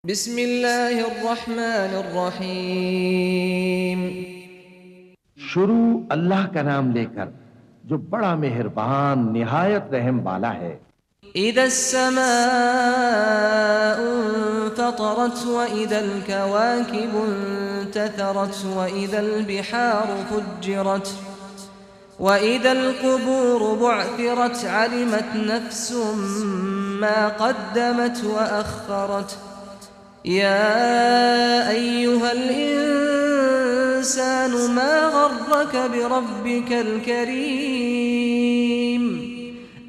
बिस्मिल्लाहिर्रहमानिर्रहीम। शुरू अल्लाह का नाम लेकर जो बड़ा मेहरबान निहायत रहम वाला है। इदस्समाउ फतरत व इदल कवाकिबु इंतथरत व इदल बिहारु फुज्जिरत व इदल कुबूरु बुअथिरत अलिमत नफ्सुम मा क़द्दमत व अख़रत। या अय्युहल इंसानु मा गर्रक बिरब्बिकल करीम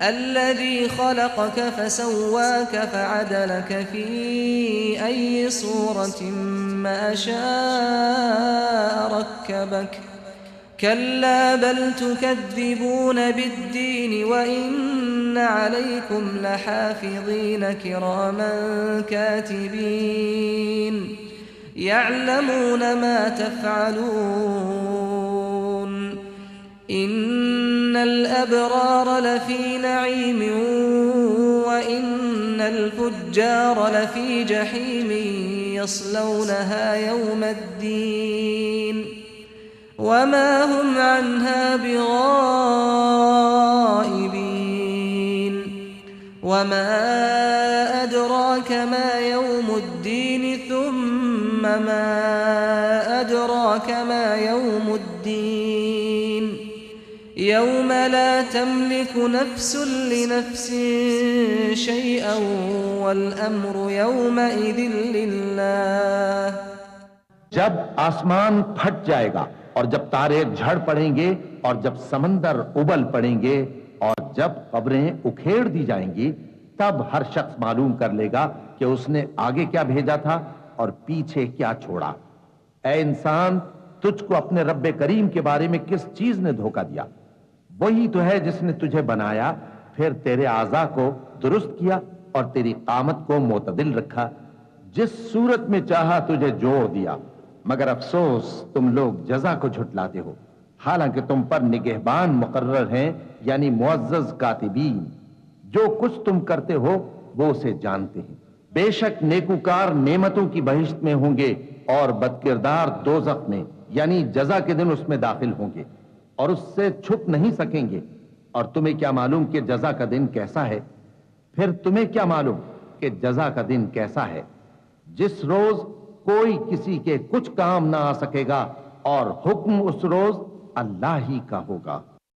अल्लज़ी खलक़क फसव्वाक फअदलक फ़ी अय्यि सूरतिन मा शाअ रक्कबक कल्ला बल तुकज़्ज़िबून बिद्दीन व इन्न अलैकुम लहाफ़िज़ीन किरामन कातिबीन यअलमून मा तफ़अलून। इन्नल अबरार लफ़ी नईम व इन्नल फुज्जार लफ़ी जहीम यस्लौनहा यौमद्दीन वमा हुम अन्हा बिगाइबीन। वमा अदराक मा यौमुद्दीन थुम्मा मा अदराक मा यौमुद्दीन यौम ला तमलिकु नफ्सुन लिनफ्सिन शैअन वल अम्रु यौमइज़िन लिल्लाह। जब आसमान फट जाएगा और जब तारे झड़ पड़ेंगे और जब समंदर उबल पड़ेंगे और जब कब्रें उखेड़ दी जाएंगी, तब हर शख्स मालूम कर लेगा कि उसने आगे क्या भेजा था और पीछे क्या छोड़ा। ऐ इंसान, तुझको अपने रब्बे करीम के बारे में किस चीज ने धोखा दिया? वही तो है जिसने तुझे बनाया, फिर तेरे आज़ा को दुरुस्त किया और तेरी कामत को मोतदिल रखा, जिस सूरत में चाहा तुझे जोड़ दिया। मगर अफसोस तुम लोग जजा को झुटलाते हो, हालांकि तुम पर निगहबान मुकर्रर हैं, यानी मुअज़्ज़ज़ कातिबीन। जो कुछ तुम करते हो वो उसे जानते हैं। बेशक नेकूकार नेमतों की बहिश्त में होंगे और बदकिरदार दोज़ख में, यानी जजा के दिन उसमें दाखिल होंगे और उससे छुप नहीं सकेंगे। और तुम्हें क्या मालूम कि जजा का दिन कैसा है? फिर तुम्हें क्या मालूम कि जजा का दिन कैसा है? जिस रोज कोई किसी के कुछ काम ना आ सकेगा और हुक्म उस रोज अल्लाह ही का होगा।